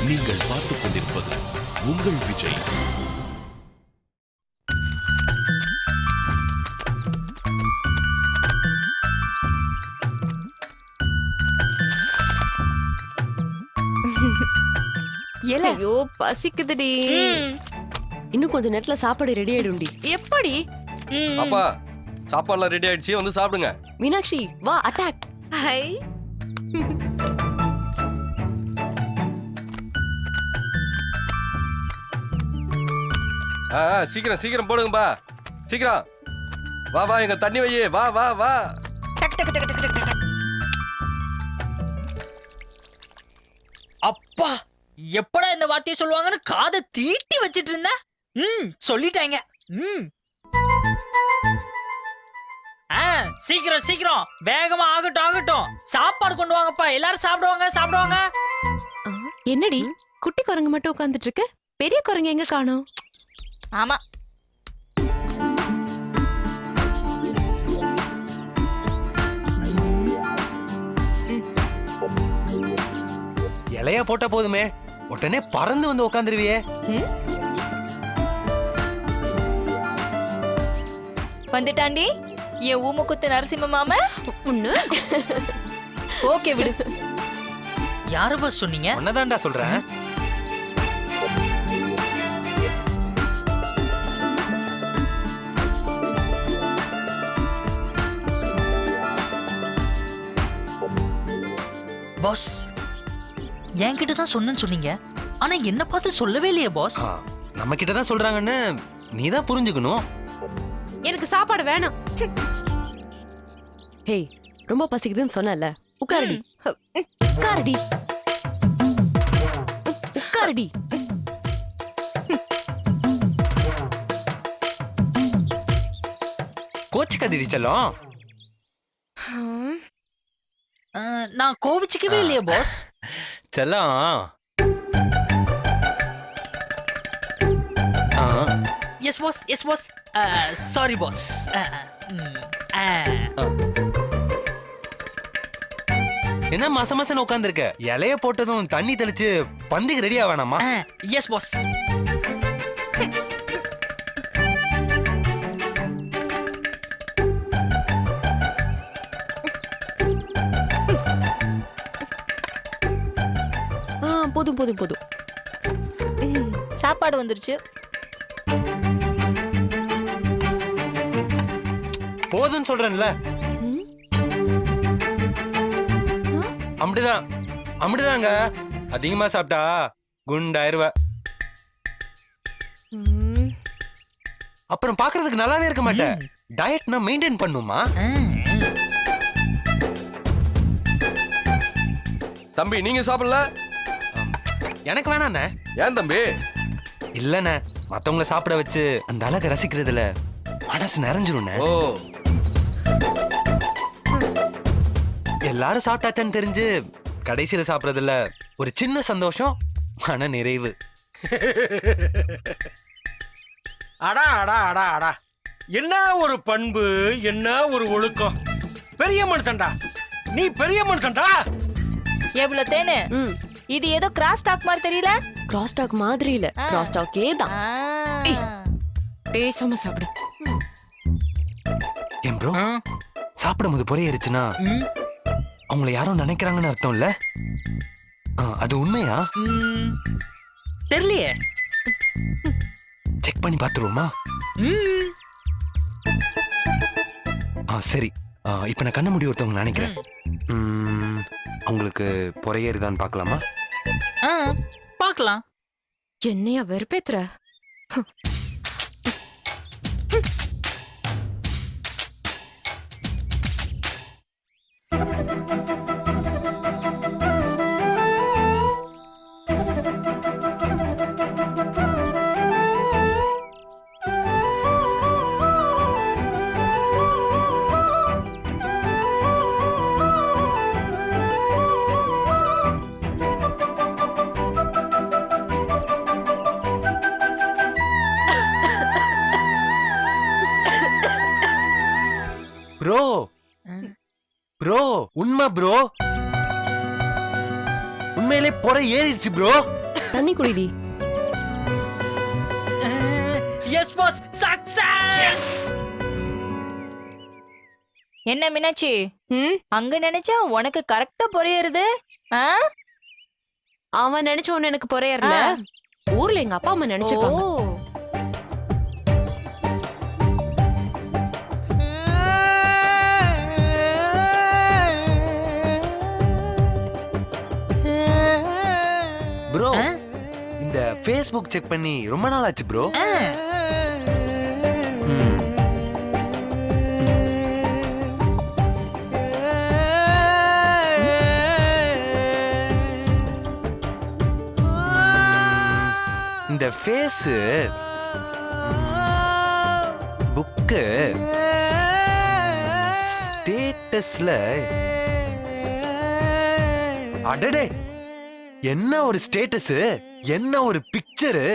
நீங்கள் பார்த்துக் கொண்டிருப்பது உங்கள் விஜய். ஐயோ பசிக்குதுடி. இன்னும் கொஞ்ச நேரத்துல சாப்பாடு ரெடி ஆயிடும்டி. எப்படி? அப்பா சாப்பாடுலாம் ரெடி ஆயிடுச்சு, வந்து சாப்பிடுங்க. மீனாட்சி வா, அட்டாக். ஹை சீக்கிரம் சீக்கிரம் போடுங்கப்பா, சீக்கிரம் வா வா, எங்க தண்ணி வையே, வா வா வா. அப்பா எப்படா இந்த வார்த்தையை சொல்லுவாங்கன்னு காதை தீட்டி வச்சிட்டு இருந்தேன். சொல்லிட்டாங்க. சீக்கிரம் சீக்கிரம் வேகமா ஆகட்டும் ஆகட்டும். சாப்பாடு கொண்டு வாங்கப்பா, எல்லாரும் சாப்பிடுவாங்க சாப்பிடுவாங்க. என்னடி குட்டி குரங்கு மட்டும் உட்கார்ந்துட்டு இருக்கு, பெரிய குரங்கு எங்க காணோம்? ஆமா, இலையா போட்ட போதுமே, உடனே பறந்து வந்து உட்காந்துருவியே. வந்துட்டாண்டி என் ஊமக்குத்து நரசிம்ம மாமா. ஒண்ணு ஓகே விடு. யாரு பாஸ் சொன்னீங்க? உன்னதான்டா சொல்றேன். பாஸ் என்கிட்ட தான் சொன்னேன்னு சொன்னீங்க, ஆனா என்ன பார்த்து சொல்லவே இல்லையே பாஸ். நம்ம கிட்ட தான் சொல்றாங்கன்னு நீ தான் புரிஞ்சுக்கணும். எனக்கு சாப்பாடு வேணாம். ஹே, ரொம்ப பசிக்குதுன்னு சொன்னல, உட்காருடி. உட்காருடி உட்காருடி. கோச்சு கதிரி செல்லம். நான் கோவிச்சுக்கவே இல்லையே பாஸ். செல்லம், yes boss yes boss. Sorry boss. என்ன மச மசன்னு உட்காந்துருக்க? இலைய போட்டதும் தண்ணி தெளிச்சு பந்திக்கு ரெடியா வேணாமா? Yes boss. போதும் போதும் போதும். சாப்பாடு வந்துருச்சு. போதும்னு சொல்றேன்ல. அப்படிதான் அப்படிதாங்க. அதிகமா சாப்பிட்டா குண்டாயிருவ. அப்புறம் பாக்குறதுக்கு நல்லாவே இருக்க மாட்டேன். டயட் நான் மெயின்டைன் பண்ணுமா? தம்பி நீங்க சாப்பிடல? எனக்கு வேணாண்ணே. ஏன் தம்பி? இல்லண்ணே, மத்தவங்கள சாப்பிட வச்சு அந்த அழகை ரசிக்கிறதுல மனசு நிறைஞ்சிரும். ஓ, எல்லாரும் சாப்பிட்டாச்சான்னு தெரிஞ்சு கடைசியில சாப்பிடறதுல ஒரு சின்ன சந்தோஷம், மன நிறைவு. அடா அடா அடா அடா, என்ன ஒரு பண்பு, என்ன ஒரு ஒழுக்கம். பெரிய மனுஷன்டா நீ, பெரிய மனுஷன்டா. எவ்வளவு தேனு? இது ஏதோ கிராஸ் டாக் மாதிரி தெரியல. கிராஸ் டாக் மாதிரி இல்ல, கிராஸ் டாக்கே தான். பேசாம சாப்பிடு. ஏன் ப்ரோ, சாப்பிடும் போது பொறையேறிச்சுன்னா அவங்கள யாரும் நினைக்கிறாங்கன்னு அர்த்தம் இல்ல? அது உண்மையா? தெரியலையே. செக் பண்ணி பாத்துருவோமா? சரி, இப்ப நான் கண்ண முடி ஒருத்தவங்க நினைக்கிறேன். அவங்களுக்கு பொறையேறிதான் பார்க்கலாமா? பார்க்கலாம். என்னையா வெறுப்பேத்துற? ப்ரோ ப்ரோ, உண்மை ப்ரோ, உண்மையிலே பொறை ஏறிடுச்சு ப்ரோ. தண்ணி குடிடி. S pass, success. என்ன மீனாட்சி, ம், அங்க நினைச்சா உனக்கு கரெக்டா புரியுறது. அவன் நினைச்ச ஒண்ணு எனக்கு புரியறல. ஊர்ல எங்க அப்பா அம்மா நினைச்சுப்பாங்க. ப்ரோ இந்த ஃபேஸ்புக் செக் பண்ணி ரொம்ப நாள் ஆச்சு ப்ரோ. இந்த ஃபேஸ் புக்கு ஸ்டேட்டஸ்ல அடடே என்ன ஒரு ஸ்டேட்டஸ், என்ன ஒரு பிக்சரு.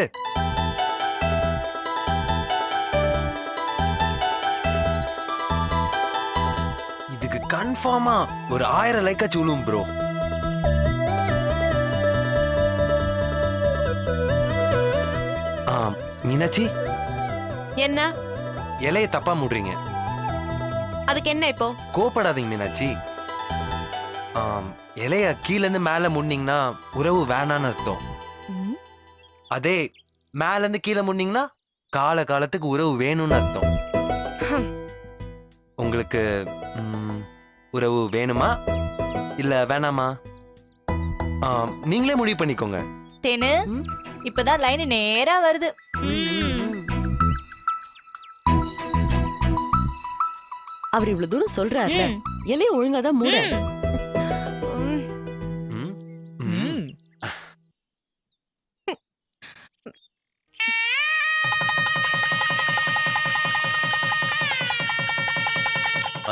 இதுக்கு கன்ஃபார்மா ஒரு 1000 லைக்கா சொல்லுவோம் ப்ரோ. மீனாட்சி, என்ன இலைய தப்பா மூடுறீங்க. அதுக்கு என்ன இப்போ? கோபப்படாதீங்க மீனாட்சி. இலைய கீழ இருந்து மேல முன்னீங்கன்னா உறவு வேணான்னு அர்த்தம். ம், அதே மேல இருந்து கீழே முன்னீங்கன்னா கால காலத்துக்கு உறவு வேணும்னு அர்த்தம். உங்களுக்கு உறவு வேணுமா இல்ல வேணாமா? நீங்களே முடிவு பண்ணிக்கோங்க. தேனு, இப்பதான் லைன் நேரா வருது. அவர் இவ்வளவு தூரம் சொல்றாருல, இலைய ஒழுங்காதான் மூட. ம். ம்? ம்.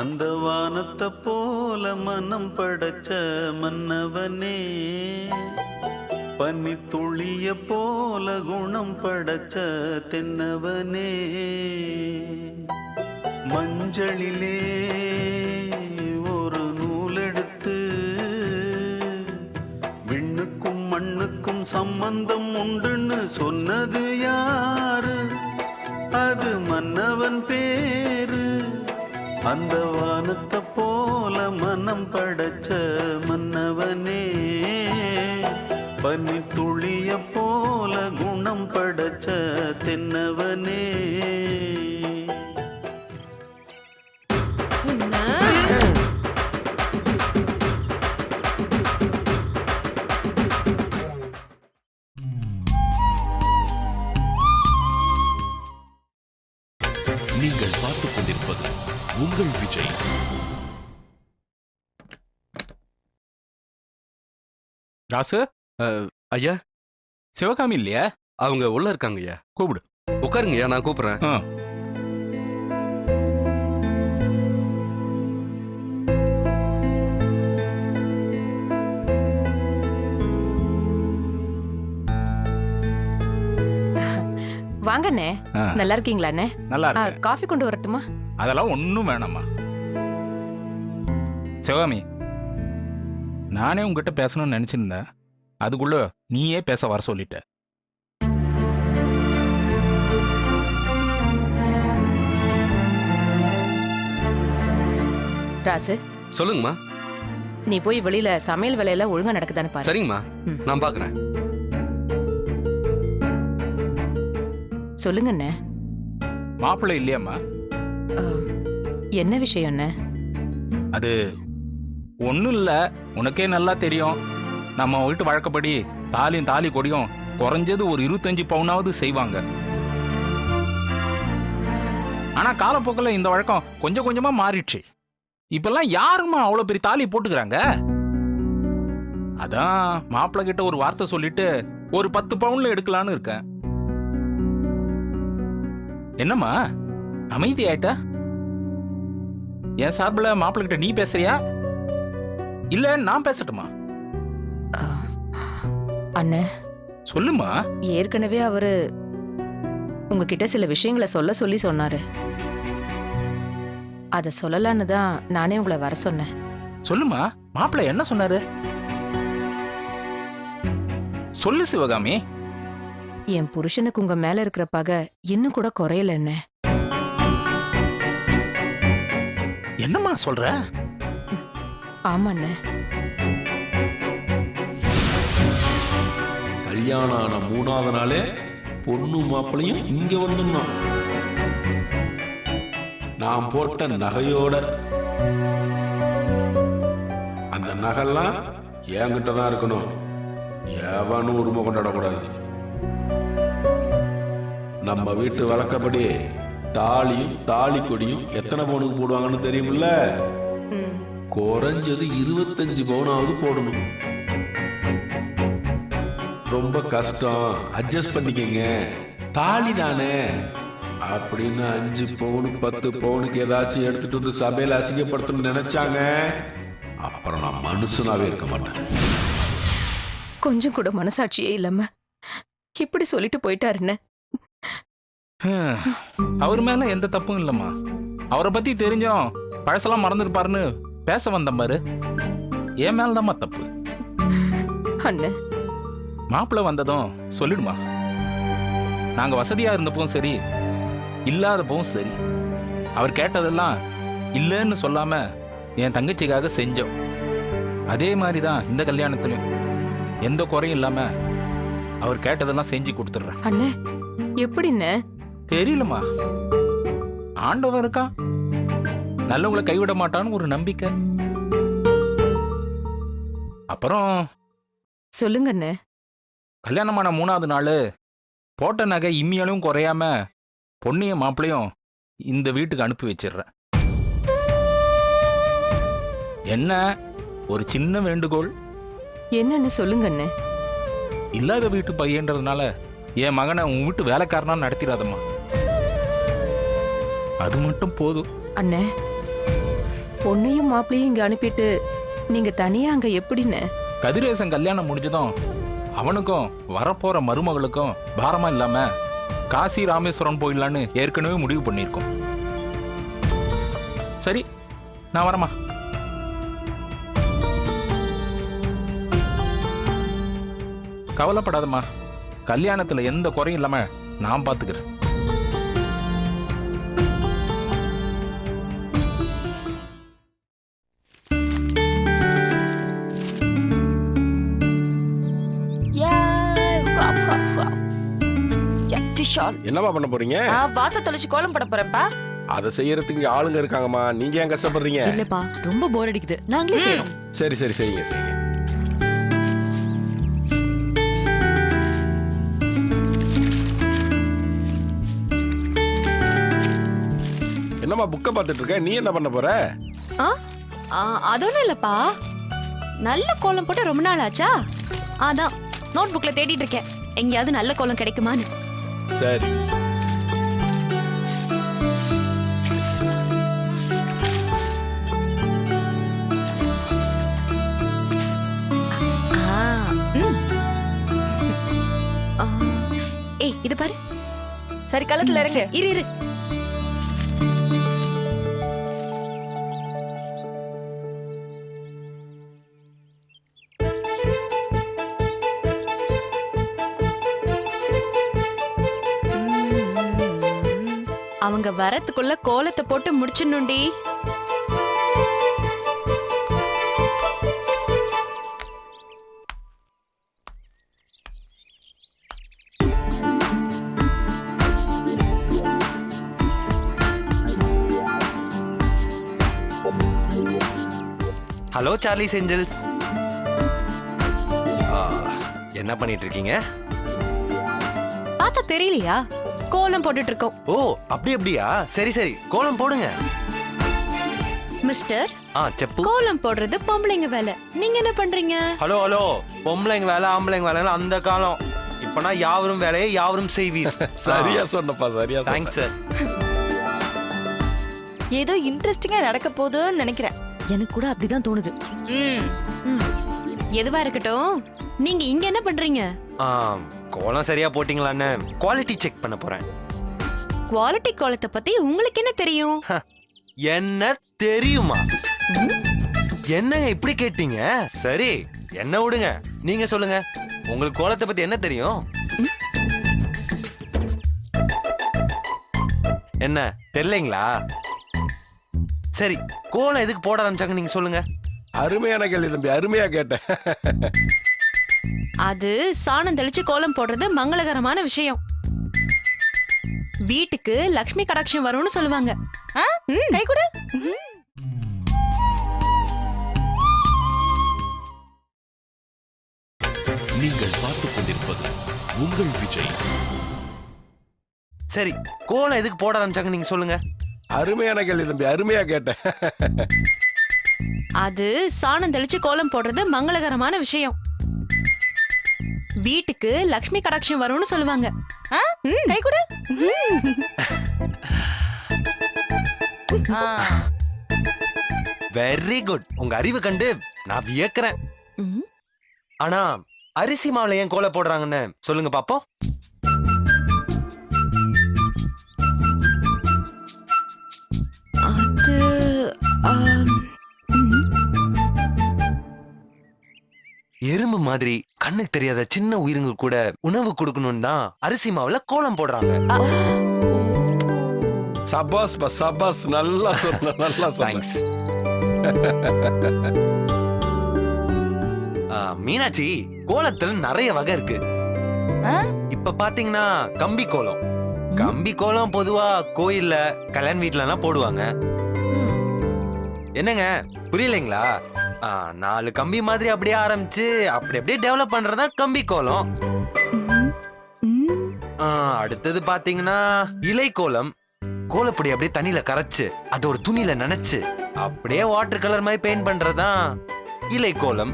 அந்த வானத்தை போல மனம் படைச்ச மன்னவனே, பனி துளிய போல குணம் படைச்ச தென்னவனே, மஞ்சளிலே ஒரு நூலெடுத்து விண்ணுக்கும் மண்ணுக்கும் சம்பந்தம் உண்டுன்னு சொன்னது யாரு? அது மன்னவன் பேரு. அந்த வானத்தை போல மனம் படைச்ச மன்னவனே, பனி துளிய போல குணம் படைச்ச தென்னவனே. நீங்கள் பார்த்துக் கொண்டிருப்பது உங்கள் விஜய். ராசு, ஐயா, சிவகாமி இல்லையா? அவங்க உள்ள இருக்காங்க ஐயா. கூப்பிடு. உட்காருங்கய்யா, நான் கூப்பிடுறேன். ஆ. வாங்கண்ணே. ஆ. நல்லா இருக்கீங்களாண்ணே? நல்லா இருக்கு. காஃபி கொண்டு வரட்டுமா? அதெல்லாம் ஒண்ணும் வேணாமா. சிவகாமி, நானே உங்ககிட்ட பேசணும்னு நினைச்சிருந்தேன். அதுக்குள்ள நீயே பேச வர சொல்லிட்ட. ராசு, சொல்லுங்கம்மா. நீ போய் வெளியில சமையல் வேலையெல்லாம் ஒழுங்கா நடக்குதான்னு பாரு. சரிங்கம்மா, ம். நான் பாக்குறேன். சொல்லுங்கண்ணே. மாப்பிள்ளை இல்லையாம்மா? ஆ, என்ன விஷயம் அண்ணே? அது ஒண்ணும் இல்ல, உனக்கே நல்லா தெரியும். நம்ம வீட்டு வழக்கப்படி தாலியும் தாலி கொடியும் குறைஞ்சது ஒரு 25 பவுனாவது செய்வாங்க. ஆனா காலப்போக்கில் இந்த வழக்கம் கொஞ்சம் கொஞ்சமா மாறிடுச்சு. இப்பெல்லாம் யாருமா அவ்வளவு பெரிய தாலி போட்டுக்கிறாங்க? அதான் மாப்பிள்ளை கிட்ட ஒரு வார்த்தை சொல்லிட்டு ஒரு 10 பவுன்ல எடுக்கலான்னு இருக்கேன். என்னம்மா அமைதி ஆயிட்டா? என் சார்பில் மாப்பிள்ளை கிட்ட நீ பேசுறியா இல்ல நான் பேசட்டுமா? ஆ, அண்ணே, சொல்லுமா. ஏற்கனவே அவரு உங்ககிட்ட சில விஷயங்களை சொல்ல சொல்லி சொன்னாரு. அத சொல்லலான்னு தான் நானே உங்களை வர சொன்னேன். சொல்லுமா, மாப்பிள்ளை என்ன சொன்னாரு? சொல்லு சிவகாமி. என் புருஷனுக்கு உங்க மேல இருக்கிற பகை இன்னும் கூட குறையல என்ன. என்னம்மா சொல்ற? ஆமாண்ண. கல்யாணம் ஆன 3வது நாளே பொண்ணு மாப்பிளையும் இங்க வந்துடணும். நான் போட்ட நகையோட. அந்த நகைலாம் என்கிட்ட தான் இருக்கணும். எவனும் உரிமை கொண்டாடக்கூடாது. நம்ம வீட்டு வழக்கப்படி தாலியும் தாலி கொடியும் எத்தனை பவுனுக்கு போடுவாங்கன்னு தெரியுமில்ல? குறைஞ்சது 25 பவுனாவது போடணும். ரொம்ப கஷ்டம், அட்ஜஸ்ட் பண்ணிக்கங்க, தாலி தானே அப்படின்னு 5 பவுனு 10 பவுனுக்கு ஏதாச்சும் எடுத்துட்டு வந்து சபையில அசிங்கப்படுத்தணும்னு நினைச்சாங்க, அப்புறம் நான் மனுஷனாவே இருக்க மாட்டேன். கொஞ்சம் கூட மனசாட்சியே இல்லாம இப்படி சொல்லிட்டு போயிட்டாருன்னு. அவர் மேல எந்த தப்பும் இல்லம்மா. அவரை பத்தி தெரிஞ்சோம் பழசெல்லாம் மறந்துருப்பாருன்னு பேச வந்தேன் பாரு. என் மேலதாம்மா தப்பு. அண்ணே, மாப்பிள்ள வந்ததும் சொல்லிடுமா. நாங்க வசதியா இருந்தப்பவும் சரி, இல்லாதப்பவும் சரி, அவர் கேட்டதெல்லாம் இல்லைன்னு சொல்லாம என் தங்கச்சிக்காக செஞ்சோம். அதே மாதிரிதான் இந்த கல்யாணத்திலும் எந்த குறையும் இல்லாம அவர் கேட்டதெல்லாம் செஞ்சு கொடுத்துடுறேன். அண்ணே எப்படின்னு தெரியலம்மா. ஆண்டவன் இருக்கா, நல்லவங்களை கைவிட மாட்டான்னு ஒரு நம்பிக்கை. அப்புறம் சொல்லுங்க அண்ணே. கல்யாணமான 3வது நாள் போட்ட நகை இம்மியாலும் குறையாம பொண்ணையும் மாப்பிளையும் இந்த வீட்டுக்கு அனுப்பி வச்சிடுறேன். என்ன ஒரு சின்ன வேண்டுகோள். என்னன்னு சொல்லுங்க அண்ணே. இல்லாத வீட்டு பையன்றதுனால என் மகனை உன் வீட்டு வேலைக்காரனா நடத்திடாதம்மா. அது மட்டும் போதும். அண்ணே, பொண்ணையும் மாப்பிளையும் இங்க அனுப்பிட்டு நீங்க தனியா அங்க எப்படின்னு? கதிரேசன் கல்யாணம் முடிஞ்சதும் அவனுக்கும் வரப்போற மருமகளுக்கும் பாரமா இல்லாம காசி ராமேஸ்வரம் போயிடலான்னு ஏற்கனவே முடிவு பண்ணியிருக்கோம். சரி, நான் வரமா. கவலைப்படாதம்மா, கல்யாணத்துல எந்த குறையும் இல்லாம நான் பாத்துக்கிறேன். என்னமா பண்ண போறீங்க? வாச தொலைச்சு கோலம் போட போறேன்ப்பா. அதை செய்யறதுக்கு இங்க ஆளுங்க இருக்காங்கம்மா. நீங்க ஏன் கஷ்டப்படுறீங்க? இல்லப்பா, ரொம்ப போர் அடிக்குது, நாங்களே செய்றோம். சரி சரி செய்யுங்க செய்யுங்க. என்னம்மா புக்க பார்த்துட்டு இருக்க? நீ என்ன பண்ண போற? அது ஒண்ணும் இல்லப்பா, நல்ல கோலம் போட்டு ரொம்ப நாள் ஆச்சா, அதான் நோட் புக்ல தேடிட்டு இருக்கேன் எங்கேயாவது நல்ல கோலம் கிடைக்குமான்னு. சரி. ஏய், இது பாரு. சரி, கலத்துல இறங்க. இரு இரு. அவங்க வரத்துக்குள்ள கோலத்தை போட்டு முடிச்சிடணும்டி. Hello Charlize Angeles. என்ன பண்ணிட்டு இருக்கீங்க? பார்த்தா தெரியலையா? கோலம் போட்டுட்டு இருக்கோம். ஓ, அப்படியா? சரி சரி, கோலம் போடுங்க. மிஸ்டர், செப்பு. கோலம் போடுறது பொம்பளைங்க வேலை, நீங்க என்ன பண்றீங்க? ஹலோ ஹலோ, பொம்பளைங்க வேலை ஆம்பளைங்க வேலை அந்த காலம். இப்பனா யாவரும் வேலையை யாவரும் செய்வீர். சரியா சொன்னப்பா, சரியா. Thanks sir. ஏதோ இன்ட்ரெஸ்டிங்கா நடக்க போகுதுன்னு நினைக்கிறேன். எனக்கு கூட அப்படிதான் தோணுது. எதுவா இருக்கட்டும், நீங்க இங்க என்ன பண்றீங்க? கோலம் சரியா போட்டீங்களான்னு குவாலிட்டி செக் பண்ண போறேன். குவாலிட்டி கோலத்தை பத்தி உங்களுக்கு என்ன தெரியும்? என்ன தெரியுமா? என்னங்க இப்படி கேட்டீங்க? சரி, என்ன விடுங்க, நீங்க சொல்லுங்க. உங்களுக்கு கோலத்தை பத்தி என்ன தெரியும்? என்ன தெரியலங்களா? சரி, கோலம் எதுக்கு போட ஆரம்பிச்சாங்க நீங்க சொல்லுங்க. அருமையான கேள்வி தம்பி, அருமையா கேட்டேன். அது சாணம் தெளிச்சு கோலம் போடுறது மங்களகரமான விஷயம். வீட்டுக்கு லக்ஷ்மி கடாட்சம் வரும்னு சொல்லுவாங்க. கை கொடு. நீங்கள் பார்த்துக் கொண்டிருப்பது உங்கள் விஜய். சரி, கோலம் எதுக்கு போட ஆரம்பிச்சாங்க நீங்க சொல்லுங்க. அருமையான கேள்வி தம்பி, அருமையா கேட்டேன். அது சாணம் தெளிச்சு கோலம் போடுறது மங்களகரமான விஷயம். வீட்டுக்கு லக்ஷ்மி கடாட்சம் வரும்னு சொல்லுவாங்க. கை கொடு. Very good. உங்க அறிவு கண்டு நான் வியக்கிறேன். ஆனா அரிசி மாவுல ஏன் கோலம் போடுறாங்கன்னு சொல்லுங்க பாப்போம். அது எறும்பு மாதிரி கண்ணுக்கு தெரியாத சின்ன உயிரினங்கள் கூட உணவு கொடுக்கணும்னு தான் அரிசி மாவுல கோலம் போடுறாங்க. சபாஸ் பா, சபாஸ். நல்லா சொன்ன, நல்லா தேங்க்ஸ். மீனாட்சி, கோலத்துல நிறைய வகை இருக்கு. இப்ப பாத்தீங்கன்னா கம்பி கோலம். கம்பி கோலம் பொதுவா கோயில்ல கல்யாண வீட்டுல போடுவாங்க. என்னங்க புரியலைங்களா? 4 கம்பி மாதிரி அப்படியே ஆரம்பிச்சு அப்படியே டெவலப் பண்றதா கம்பி கோலம். அடுத்தது பாத்தீங்கன்னா இலை கோலம். கோலப்பொடி அப்படியே தண்ணியில கரைச்சு அது ஒரு துணியில நனைச்சு அப்படியே வாட்டர் கலர் மாதிரி பெயிண்ட் பண்றதா இலை கோலம்.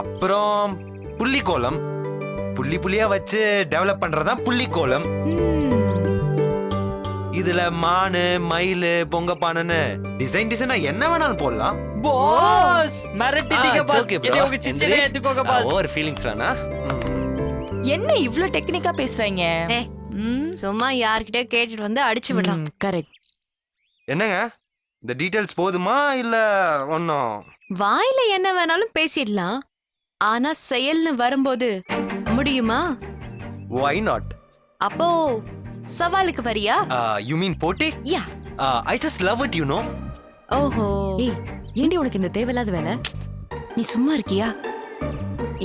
அப்புறம் புள்ளி கோலம். புள்ளி புள்ளியா வச்சு டெவலப் பண்றதா புள்ளி கோலம். இதுல மானு, மயிலு, பொங்கப்பானு டிசைனா என்ன வேணாலும் போடலாம். பாஸ் மிரட்டிட்டீங்க It's பாஸ். okay, bro. இதை உங்க சிச்சிலே ஏத்துக்கோங்க பாஸ். ஓவர் ஃபீலிங்ஸ் வேணா. என்ன இவ்ளோ டெக்னிக்கா பேசுறீங்க? சும்மா யார்கிட்டயோ கேட்டுட்டு வந்து அடிச்சு விடுறான். கரெக்ட். என்னங்க இந்த டீடைல்ஸ் போதுமா இல்ல ஒன்னும்? வாயில என்ன வேணாலும் பேசிடலாம், ஆனா செயல்னு வரும்போது முடியுமா? Why not? அப்போ சவாலுக்கு வரியா? You mean போட்டி? யா. I just love it, you know. ஓஹோ. ஏய், ஏண்டி உனக்கு இந்த தேவையில்லாத வேலை? நீ சும்மா இருக்கியா?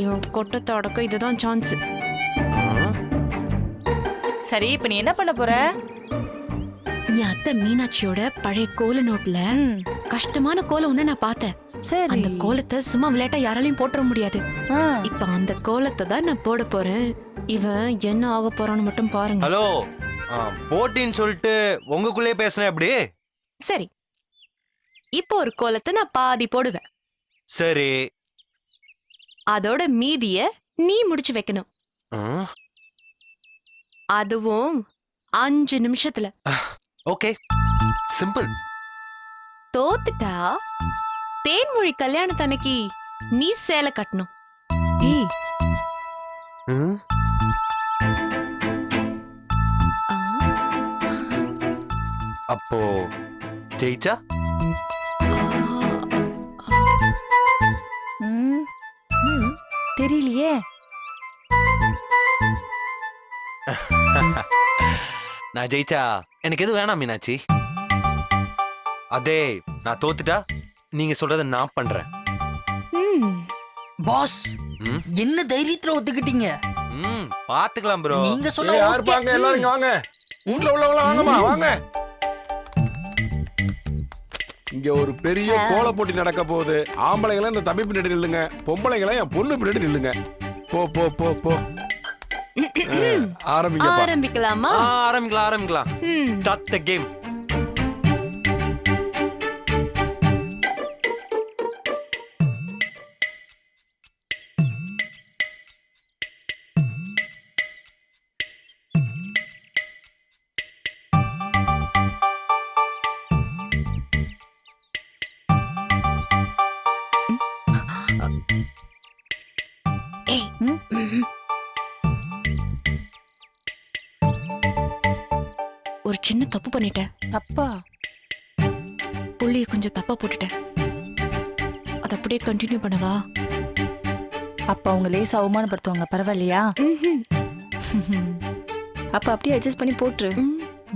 இவன் கொட்டத்தோடக்கும் இதுதான் சான்ஸ். சரி, இப்ப நீ என்ன பண்ண போற? என் அத்தை மீனாட்சியோட பழைய கோல நோட்ல கஷ்டமான கோலம் ஒண்ணு நான் பார்த்தேன். சரி. அந்த கோலத்தை சும்மா விளையாட்டா யாராலையும் போட்டுற முடியாது. இப்ப அந்த கோலத்தை தான் நான் போட போறேன். இவன் என்ன ஆக போறான்னு மட்டும் பாருங்க. ஹலோ, போட்டின்னு சொல்லிட்டு உங்களுக்குள்ளே பேசுனேன் எப்படி? சரி, இப்போ ஒரு கோலத்தை நான் பாதி போடுவேன். சரி. அதோட மீதிய நீ முடிச்சு வைக்கணும். அதுவும் 5 நிமிஷத்துல. Okay, simple. தோத்துட்டா தேன்மொழி கல்யாணத்தன்னைக்கு நீ சேலை கட்டணும். ஏய், அப்போ ஜெயிச்சா? தெரியலையே. நான் ஜெயிச்சா எனக்கு எது வேணாம் மீனாட்சி. அதே நான் தோத்துட்டா நீங்க சொல்றத நான் பண்றேன். பாஸ் என்ன தைரியத்துல ஒத்துக்கிட்டீங்க? பாத்துக்கலாம் ப்ரோ. நீங்க சொன்ன யார் பாங்க, எல்லாரும் இங்க வாங்க. வீட்ல உள்ளவங்க வாங்கம்மா, வாங்க. இங்க ஒரு பெரிய கோல போட்டி நடக்க போகுது. ஆம்பளைங்கள இந்த தம்பி பின்னாடி நில்லுங்க, பொம்பளைங்கள என் பொண்ணு பின்னாடி நில்லுங்க. போ போ போ போ. ஆரம்பிக்கலாம். ஆரம்பிக்கலாம். Start the game. ஒரு சின்ன தப்பு பண்ணிட்டேன். தப்பா? புள்ளிய கொஞ்சம் தப்பா போட்டுட்டேன். அதை அப்படியே கண்டினியூ பண்ணவா? அப்ப அவங்க லேசா அவமானப்படுத்துவாங்க, பரவாயில்லையா? அப்ப அப்படியே அட்ஜஸ்ட் பண்ணி போட்டுரு.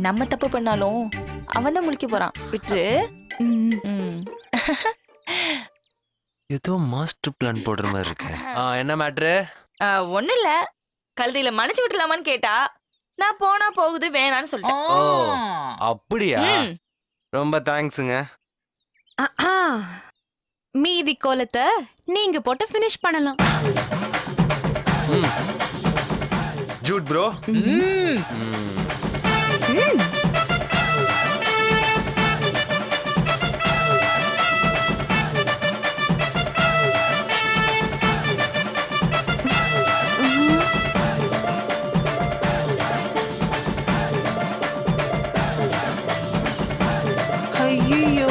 நம்ம தப்பு பண்ணாலும் அவன் தான் முழிக்க போறான், விட்டுரு. ஏதோ மாஸ்டர் பிளான் போடுற மாதிரி இருக்கு. என்ன மேட்ரு? ஒண்ணும் இல்ல, கழுதையில மன்னிச்சு விட்டுலாமான்னு கேட்டா நான் போனா போகுது வேணான்னு சொல்லிட்டேன். ஓ அப்படியா? ரொம்ப தேங்க்ஸுங்க. மீதி கோலத்தை நீங்க போட்டு ஃபினிஷ் பண்ணலாம். ஜூட் ப்ரோ. ஐயோ.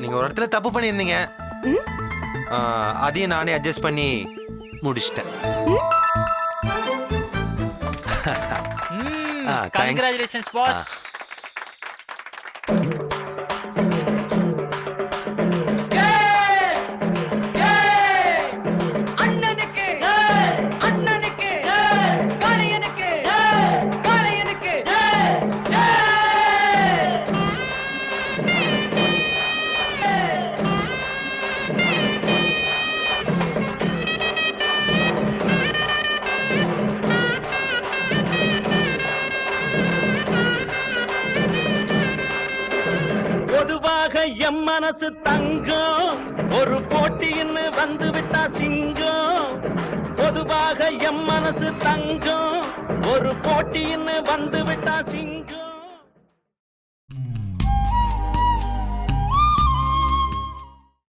நீங்க ஒரு இடத்துல தப்பு பண்ணியிருந்தீங்க, அதையும் நானே அட்ஜஸ்ட் பண்ணி முடிச்சிட்டேன். Congratulations pass. எம் மனசு தங்கம் ஒரு போட்டின்னு வந்து விட்டா சிங்கம். பொதுவாக எம் மனசு தங்கம் ஒரு போட்டின்னு வந்து விட்டா சிங்கம்.